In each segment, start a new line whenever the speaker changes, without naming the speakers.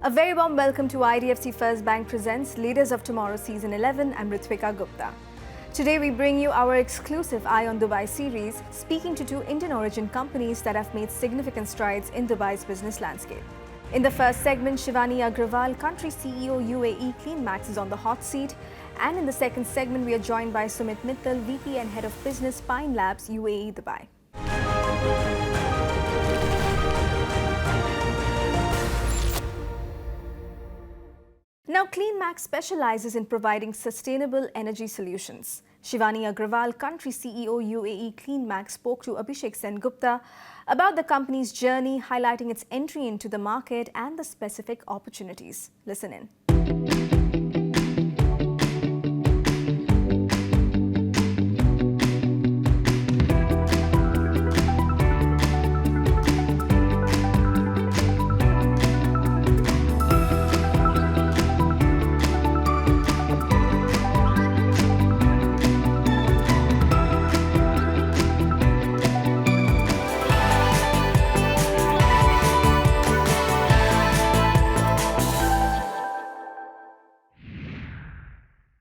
A very warm welcome to IDFC First Bank presents Leaders of Tomorrow Season 11. I'm Ritvika Gupta. Today we bring you our exclusive Eye on Dubai series, speaking to two Indian origin companies that have made significant strides in Dubai's business landscape. In the first segment, Shivani Agrawal, country CEO UAE CleanMax, is on the hot seat. And in the second segment, we are joined by Sumit Mittal, VP and Head of Business, Pine Labs, UAE, Dubai. Now, CleanMax specializes in providing sustainable energy solutions. Shivani Agrawal, country CEO UAE CleanMax, spoke to Abhishek Sen-Gupta about the company's journey, highlighting its entry into the market and the specific opportunities. Listen in.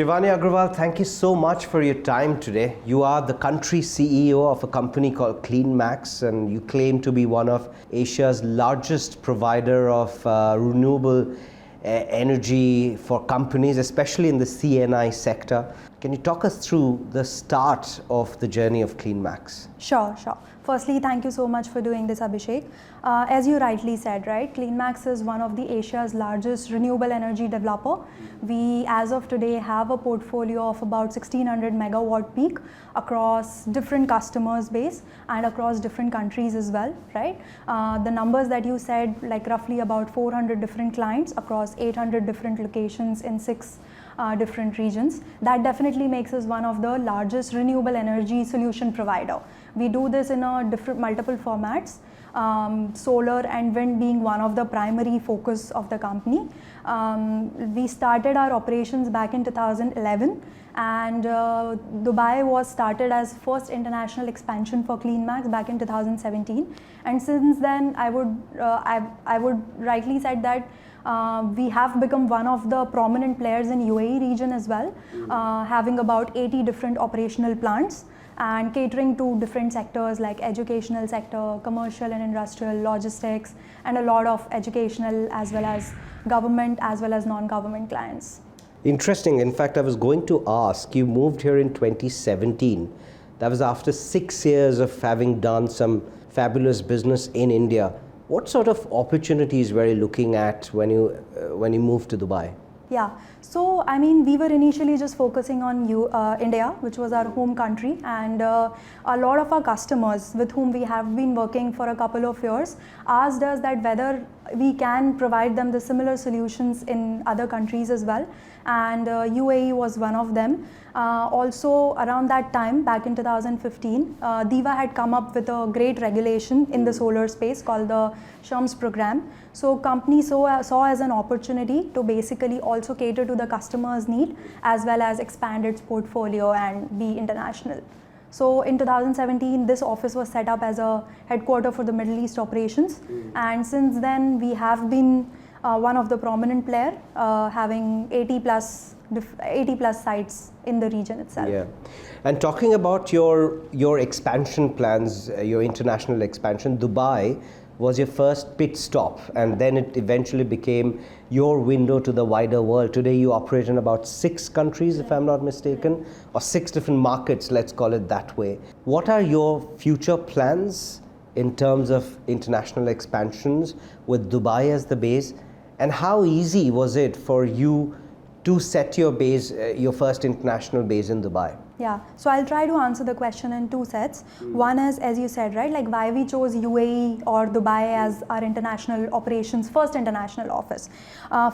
Shivani Agrawal, thank you so much for your time today. You are the country CEO of a company called CleanMax, and you claim to be one of Asia's largest provider of renewable energy for companies, especially in the CNI sector. Can you talk us through the start of the journey of CleanMax?
Sure. Firstly, thank you so much for doing this, Abhishek. As you rightly said, right, CleanMax is one of the Asia's largest renewable energy developer. We, as of today, have a portfolio of about 1600 megawatt peak across different customers base and across different countries as well, right? The numbers that you said, like roughly about 400 different clients across 800 different locations in 6 different regions. That definitely makes us one of the largest renewable energy solution provider. We do this in a multiple formats, solar and wind being one of the primary focus of the company. We started our operations back in 2011, and Dubai was started as first international expansion for CleanMax back in 2017. And since then, I would rightly said that we have become one of the prominent players in UAE region as well, having about 80 different operational plants and catering to different sectors like educational sector, commercial and industrial, logistics, and a lot of educational as well as government as well as non-government clients.
Interesting. In fact, I was going to ask, you moved here in 2017. That was after 6 years of having done some fabulous business in India. What sort of opportunities were you looking at when you moved to Dubai?
Yeah, so I mean, we were initially just focusing on India, which was our home country, and a lot of our customers with whom we have been working for a couple of years asked us that whether we can provide them the similar solutions in other countries as well, and UAE was one of them. Also around that time, back in 2015, DIVA had come up with a great regulation in the solar space called the SHAMS program. So company saw as an opportunity to basically also cater to the customer's need as well as expand its portfolio and be international. So in 2017, this office was set up as a headquarter for the Middle East operations. And since then, we have been one of the prominent player, having 80 plus sites in the region itself.
Yeah, and talking about your expansion plans, your international expansion, Dubai was your first pit stop, and then it eventually became your window to the wider world. Today you operate in about 6 countries, if I'm not mistaken, or 6 different markets, let's call it that way. What are your future plans in terms of international expansions with Dubai as the base, and how easy was it for you to set your base, your first international base in Dubai?
Yeah, so I'll try to answer the question in 2 sets. One is, as you said, right, like why we chose UAE or Dubai as our international operations, first international office.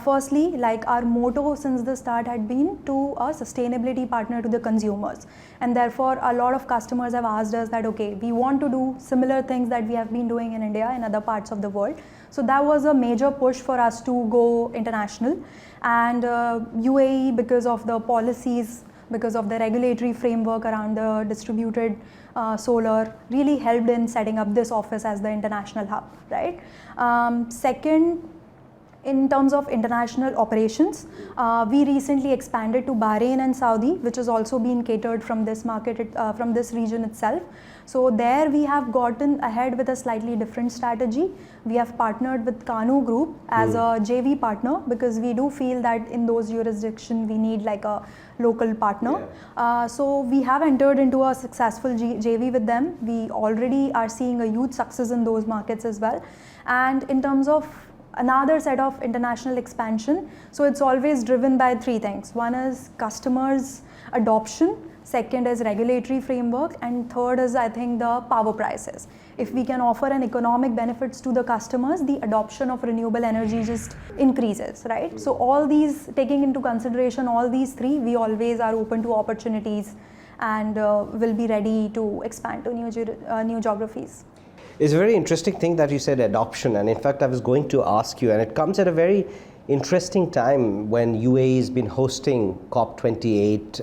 Firstly, like our motto since the start had been to a sustainability partner to the consumers. And therefore, a lot of customers have asked us that, okay, we want to do similar things that we have been doing in India and other parts of the world. So that was a major push for us to go international. And UAE, because of the policies, because of the regulatory framework around the distributed solar, really helped in setting up this office as the international hub, right? Second, In terms of international operations, we recently expanded to Bahrain and Saudi, which has also been catered from this market, from this region itself. So there we have gotten ahead with a slightly different strategy. We have partnered with Kanu Group as a JV partner, because we do feel that in those jurisdictions we need like a local partner. So we have entered into a successful JV with them. We already are seeing a huge success in those markets as well. And in terms of another set of international expansion, so it's always driven by three things. One is customers adoption, second is regulatory framework, and third is, I think, the power prices. If we can offer an economic benefits to the customers, the adoption of renewable energy just increases, right? So all these, taking into consideration all these three, we always are open to opportunities and will be ready to expand to new geographies.
It's a very interesting thing that you said, adoption, and in fact I was going to ask you, and it comes at a very interesting time when UAE has been hosting COP28.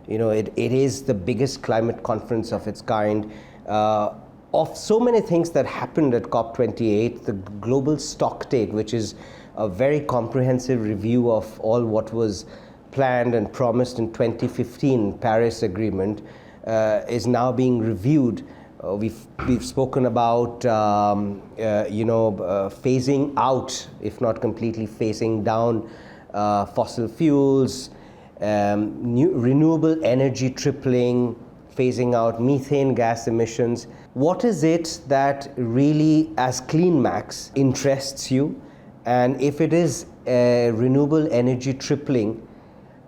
It is the biggest climate conference of its kind. Of so many things that happened at COP28, the global stocktake, which is a very comprehensive review of all what was planned and promised in 2015 Paris Agreement, is now being reviewed. We've spoken about phasing out, if not completely phasing down, fossil fuels, renewable energy tripling, phasing out methane gas emissions. What is it that really, as CleanMax, interests you? And if it is renewable energy tripling,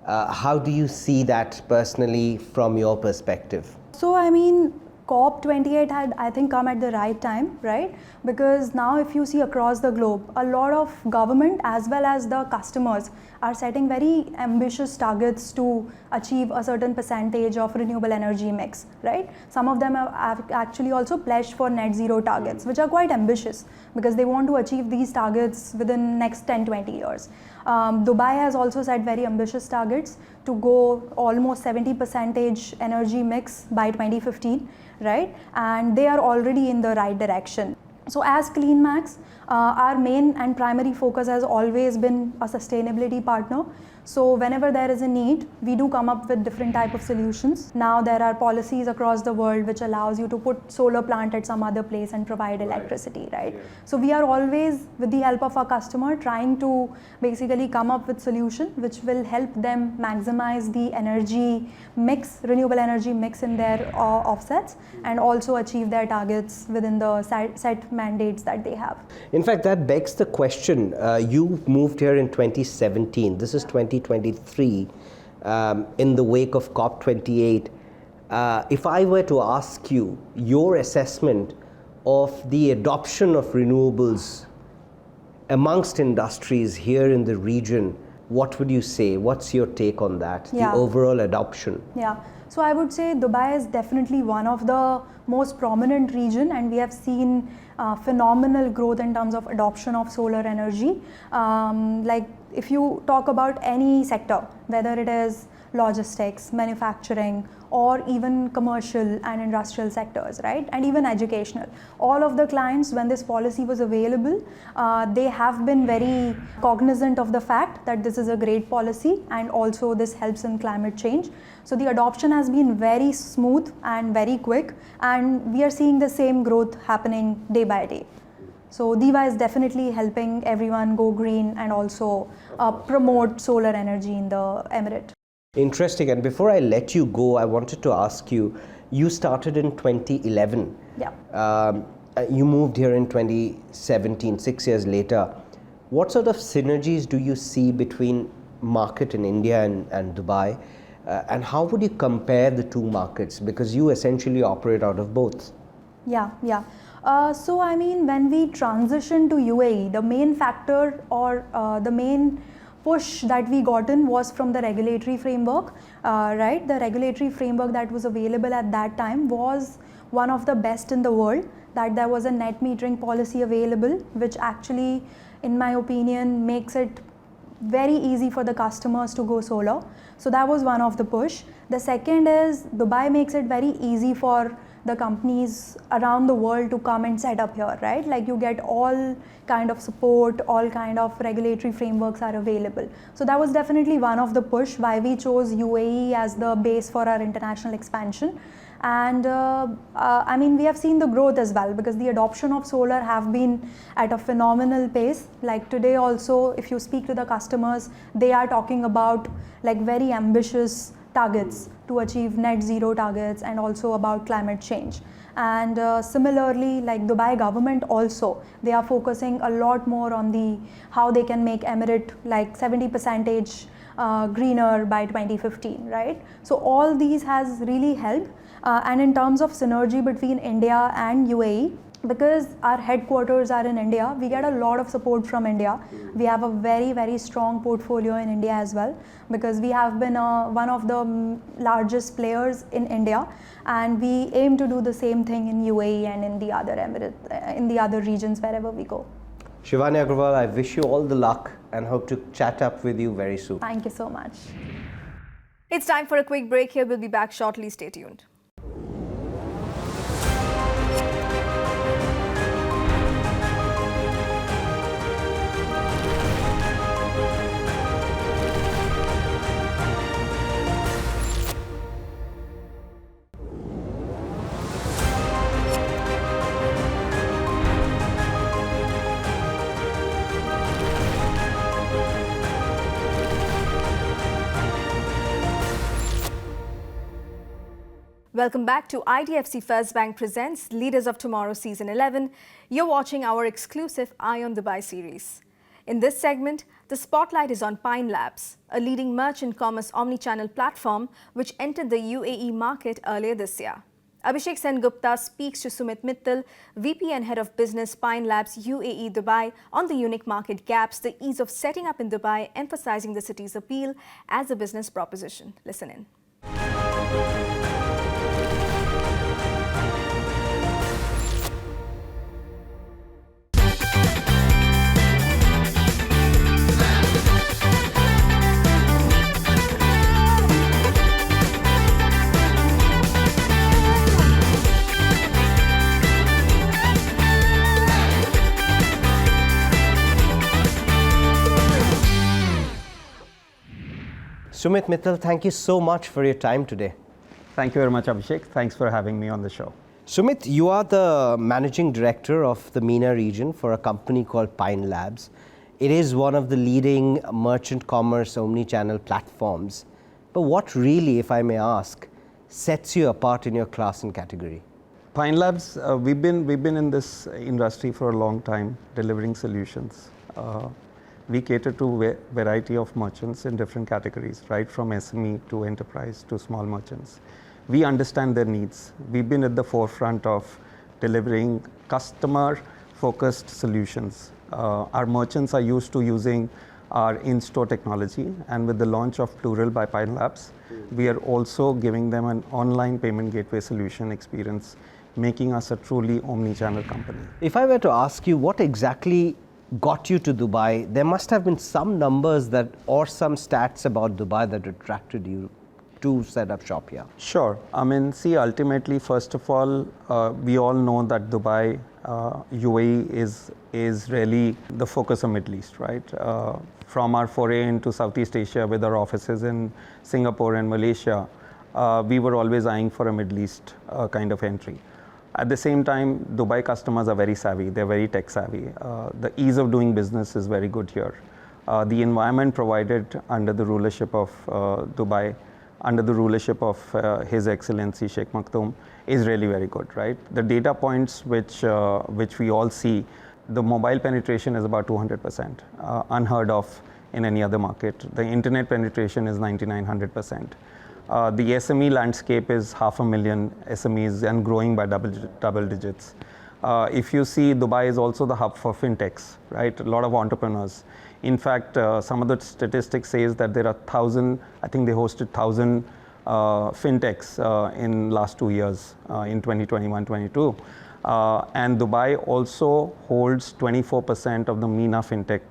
how do you see that personally from your perspective?
So I mean, COP28 had, I think, come at the right time, right? Because now if you see across the globe, a lot of government as well as the customers are setting very ambitious targets to achieve a certain percentage of renewable energy mix, right? Some of them have actually also pledged for net zero targets, which are quite ambitious because they want to achieve these targets within next 10-20 years. Dubai has also set very ambitious targets to go almost 70% energy mix by 2015, right? And they are already in the right direction. So as CleanMax, our main and primary focus has always been a sustainability partner. So whenever there is a need, we do come up with different type of solutions. Now there are policies across the world which allows you to put solar plant at some other place and provide electricity, right? Yeah. So we are always, with the help of our customer, trying to basically come up with solution which will help them maximize the energy mix, renewable energy mix in their offsets, and also achieve their targets within the set mandates that they have.
In fact, that begs the question. You moved here in 2017. This is 2023, in the wake of COP28. If I were to ask you your assessment of the adoption of renewables amongst industries here in the region, what would you say? What's your take on that, the overall adoption?
Yeah. So I would say Dubai is definitely one of the most prominent region, and we have seen phenomenal growth in terms of adoption of solar energy. Like if you talk about any sector, whether it is logistics, manufacturing, or even commercial and industrial sectors, right? And even educational. All of the clients, when this policy was available, they have been very cognizant of the fact that this is a great policy and also this helps in climate change. So the adoption has been very smooth and very quick, and we are seeing the same growth happening day by day. So DIVA is definitely helping everyone go green and also promote solar energy in the Emirate.
Interesting. And before I let you go, I wanted to ask you, you started in 2011.
Yeah.
You moved here in 2017, 6 years later. What sort of synergies do you see between market in India and Dubai? And how would you compare the two markets? Because you essentially operate out of both.
Yeah. So I mean, when we transitioned to UAE, the main factor or the main push that we gotten was from the regulatory framework, right? The regulatory framework that was available at that time was one of the best in the world, that there was a net metering policy available, which actually, in my opinion, makes it very easy for the customers to go solar. So that was one of the push. The second is Dubai makes it very easy for the companies around the world to come and set up here, right? Like you get all kind of support, all kind of regulatory frameworks are available. So that was definitely one of the push why we chose UAE as the base for our international expansion. And I mean, we have seen the growth as well, because the adoption of solar have been at a phenomenal pace. Like today also, if you speak to the customers, they are talking about like very ambitious targets to achieve net zero targets, and also about climate change. And similarly, like Dubai government also, they are focusing a lot more on the how they can make Emirate like 70% greener by 2015, right? So all these has really helped. And in terms of synergy between India and UAE, because our headquarters are in India, we get a lot of support from India. We have a very, very strong portfolio in India as well, because we have been one of the largest players in India, and we aim to do the same thing in UAE and in the other in the other regions wherever we go.
Shivani Agrawal, I wish you all the luck and hope to chat up with you very soon.
Thank you so much.
It's time for a quick break here. We'll be back shortly. Stay tuned. Welcome back to IDFC First Bank presents Leaders of Tomorrow Season 11. You're watching our exclusive Eye on Dubai series. In this segment, the spotlight is on Pine Labs, a leading merchant commerce omnichannel platform which entered the UAE market earlier this year. Abhishek Sen-Gupta speaks to Sumit Mittal, VP and Head of Business Pine Labs UAE Dubai, on the unique market gaps, the ease of setting up in Dubai, emphasizing the city's appeal as a business proposition. Listen in.
Sumit Mittal, thank you so much for your time today.
Thank you very much, Abhishek. Thanks for having me on the show.
Sumit, you are the managing director of the MENA region for a company called Pine Labs. It is one of the leading merchant commerce omni-channel platforms. But what really, if I may ask, sets you apart in your class and category?
Pine Labs, we've been in this industry for a long time, delivering solutions. We cater to a variety of merchants in different categories, right from SME to enterprise to small merchants. We understand their needs. We've been at the forefront of delivering customer-focused solutions. Our merchants are used to using our in-store technology, and with the launch of Plural by Pine Labs, we are also giving them an online payment gateway solution experience, making us a truly omni-channel company.
If I were to ask you what exactly got you to Dubai, there must have been some numbers that, or some stats about Dubai that attracted you to set up shop here.
Sure. I mean, see, ultimately, first of all, we all know that Dubai, UAE is really the focus of Middle East, right? From our foray into Southeast Asia with our offices in Singapore and Malaysia, we were always eyeing for a Middle East kind of entry. At the same time, Dubai customers are very savvy. They're very tech savvy. The ease of doing business is very good here. The environment provided under the rulership of Dubai, under the rulership of His Excellency Sheikh Maktoum, is really very good, right? The data points which we all see, the mobile penetration is about 200%, unheard of in any other market. The internet penetration is 99-100%. The SME landscape is 500,000 SMEs and growing by double digits. If you see, Dubai is also the hub for fintechs, right? A lot of entrepreneurs. In fact, some of the statistics says that there are 1,000, I think they hosted 1,000 fintechs in last 2 years, in 2021-22. And Dubai also holds 24% of the MENA fintech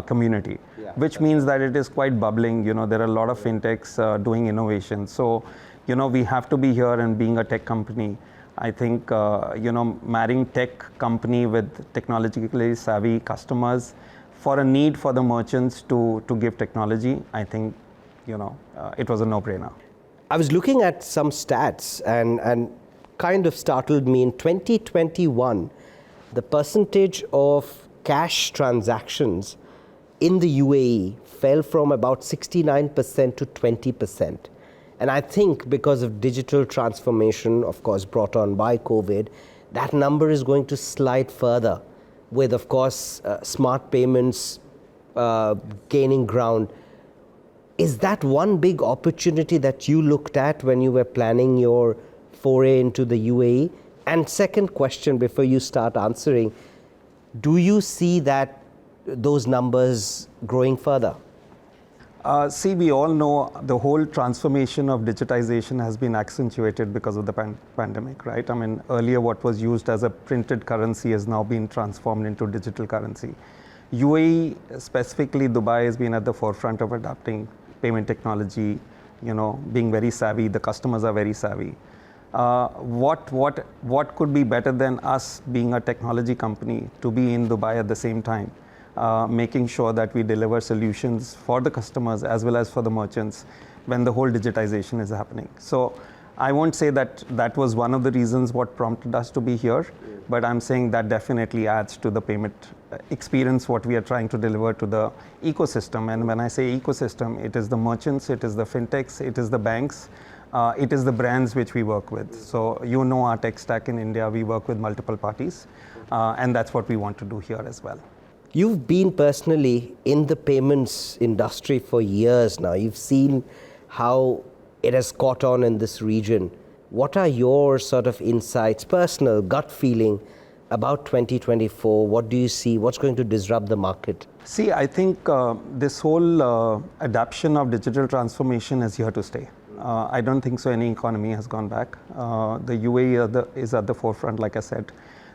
community, which means that it is quite bubbling. You know, there are a lot of fintechs doing innovation. So, you know, we have to be here, and being a tech company, I think, marrying tech company with technologically savvy customers for a need for the merchants to give technology, I think, it was a no-brainer.
I was looking at some stats and kind of startled me. In 2021, the percentage of cash transactions in the UAE fell from about 69% to 20%. And I think because of digital transformation, of course, brought on by COVID, that number is going to slide further with, of course, smart payments gaining ground. Is that one big opportunity that you looked at when you were planning your foray into the UAE? And second question, before you start answering, do you see that those numbers growing further?
We all know the whole transformation of digitization has been accentuated because of the pandemic, right? I mean, earlier what was used as a printed currency has now been transformed into digital currency. UAE, specifically Dubai, has been at the forefront of adapting payment technology, being very savvy. The customers are very savvy. What could be better than us being a technology company to be in Dubai at the same time, making sure that we deliver solutions for the customers as well as for the merchants when the whole digitization is happening. So I won't say that was one of the reasons what prompted us to be here, but I'm saying that definitely adds to the payment experience what we are trying to deliver to the ecosystem. And when I say ecosystem, it is the merchants, it is the fintechs, it is the banks, it is the brands which we work with. So our tech stack in India, we work with multiple parties, and that's what we want to do here as well.
You've been personally in the payments industry for years now. You've seen how it has caught on in this region. What are your sort of insights, personal gut feeling about 2024? What do you see? What's going to disrupt the market?
See, I think this whole adoption of digital transformation is here to stay. I don't think so any economy has gone back. The UAE is at the forefront, like I said.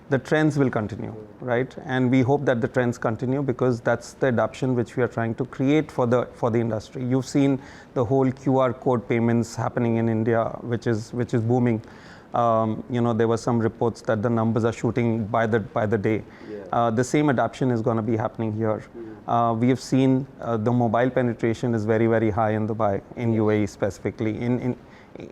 The trends will continue, right? And we hope that the trends continue because that's the adoption which we are trying to create for the industry. You've seen the whole QR code payments happening in India, which is booming. There were some reports that the numbers are shooting by the day. Yeah. The same adoption is going to be happening here. We have seen the mobile penetration is very, very high in Dubai, in UAE specifically.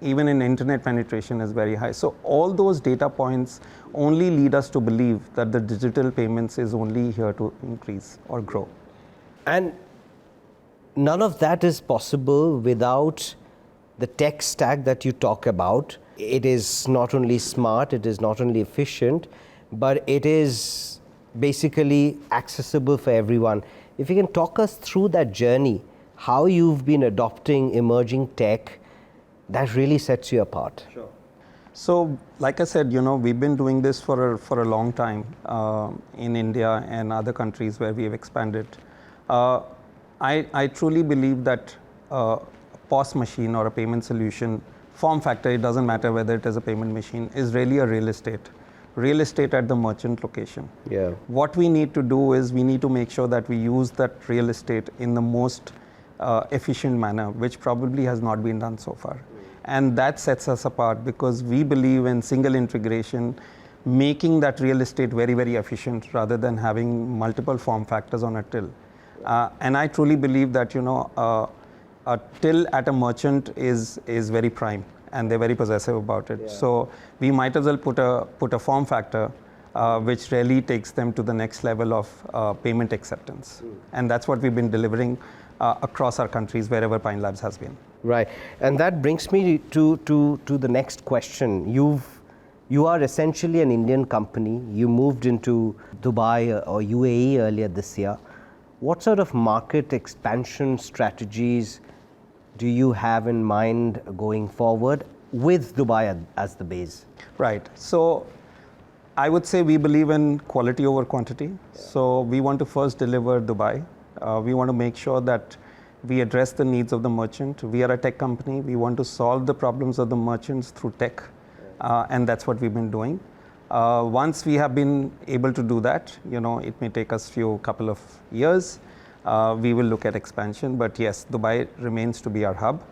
Even in internet penetration is very high. So all those data points only lead us to believe that the digital payments is only here to increase or grow.
And none of that is possible without the tech stack that you talk about. It is not only smart, it is not only efficient, but it is basically accessible for everyone. If you can talk us through that journey, how you've been adopting emerging tech, that really sets you apart.
Sure. So, like I said, we've been doing this for a long time in India and other countries where we have expanded. I truly believe that a POS machine or a payment solution, form factor, it doesn't matter whether it is a payment machine, is really a real estate at the merchant location.
Yeah.
What we need to do is we need to make sure that we use that real estate in the most efficient manner, which probably has not been done so far. And that sets us apart because we believe in single integration, making that real estate very, very efficient rather than having multiple form factors on a till. And I truly believe that, a till at a merchant is very prime and they're very possessive about it. Yeah. So we might as well put a form factor which really takes them to the next level of payment acceptance. And that's what we've been delivering across our countries wherever Pine Labs has been.
Right, and that brings me to the next question. You are essentially an Indian company. You moved into Dubai or UAE earlier this year. What sort of market expansion strategies do you have in mind going forward with Dubai as the base?
Right, so I would say we believe in quality over quantity. Yeah. So we want to first deliver Dubai. We want to make sure that we address the needs of the merchant. We are a tech company. We want to solve the problems of the merchants through tech. And that's what we've been doing. Once we have been able to do that, it may take us couple of years. We will look at expansion. But yes, Dubai remains to be our hub.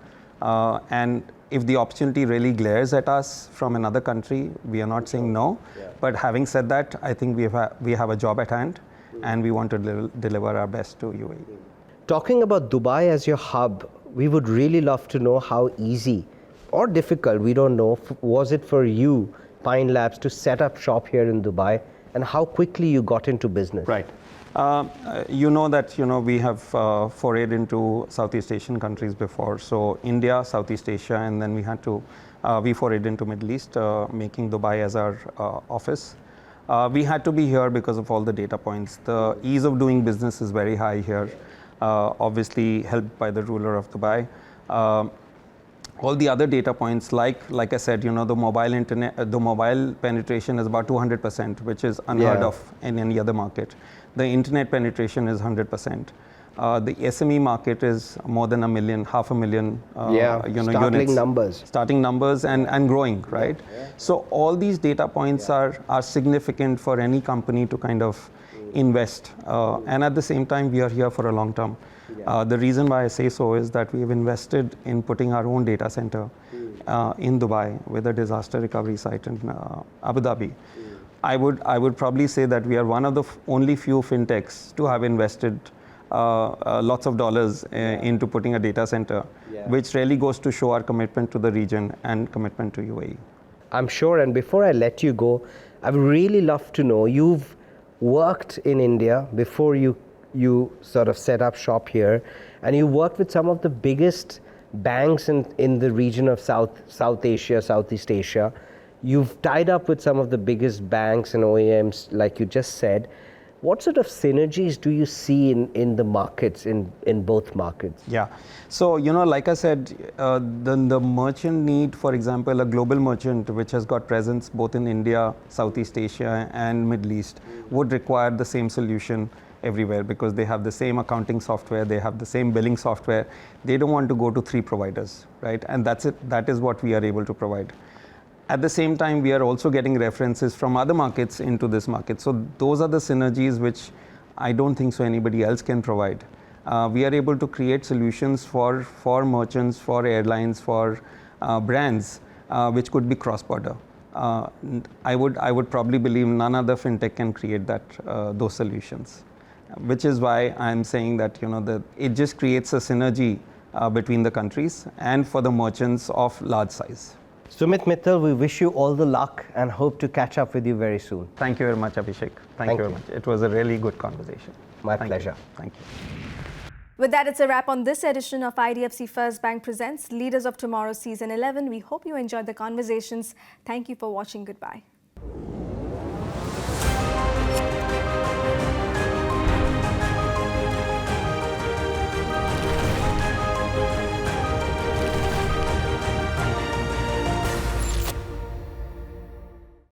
And if the opportunity really glares at us from another country, we are not saying no. Yeah. But having said that, I think we have a job at hand, and we want to deliver our best to UAE.
Talking about Dubai as your hub, we would really love to know how easy or difficult, we don't know, was it for you, Pine Labs, to set up shop here in Dubai, and how quickly you got into business?
Right. You know that we have forayed into Southeast Asian countries before. So India, Southeast Asia, and then we forayed into Middle East, making Dubai as our office. We had to be here because of all the data points. The ease of doing business is very high here, obviously helped by the ruler of Dubai. All the other data points, like I said, the mobile internet, the mobile penetration is about 200%, which is unheard of in any other market. The internet penetration is 100%. The SME market is more than 500,000 units. Starting numbers and growing, right? Yeah. So all these data points are significant for any company to kind of invest. And at the same time, we are here for a long term. The reason why I say so is that we have invested in putting our own data center in Dubai with a disaster recovery site in Abu Dhabi. I would probably say that we are one of the only few fintechs to have invested lots of dollars into putting a data center, which really goes to show our commitment to the region and commitment to UAE.
I'm sure, and before I let you go, I would really love to know, you've worked in India before you sort of set up shop here, and you worked with some of the biggest banks in the region of South Asia, Southeast Asia. You've tied up with some of the biggest banks and OEMs, like you just said. What sort of synergies do you see in the markets, in both markets? Yeah.
So, like I said, the merchant need, for example, a global merchant which has got presence both in India, Southeast Asia and Middle East would require the same solution everywhere, because they have the same accounting software, they have the same billing software. They don't want to go to 3 providers, right? And that's it. That is what we are able to provide. At the same time, we are also getting references from other markets into this market. So those are the synergies which I don't think so anybody else can provide. We are able to create solutions for merchants, for airlines, for brands, which could be cross-border. I would probably believe none other fintech can create those solutions, which is why I'm saying that that it just creates a synergy between the countries and for the merchants of large size.
Sumit Mittal, we wish you all the luck and hope to catch up with you very soon.
Thank you very much, Abhishek. Thank you very much. It was a really good conversation.
My pleasure.
Thank you.
With that, it's a wrap on this edition of IDFC First Bank Presents Leaders of Tomorrow Season 11. We hope you enjoyed the conversations. Thank you for watching. Goodbye.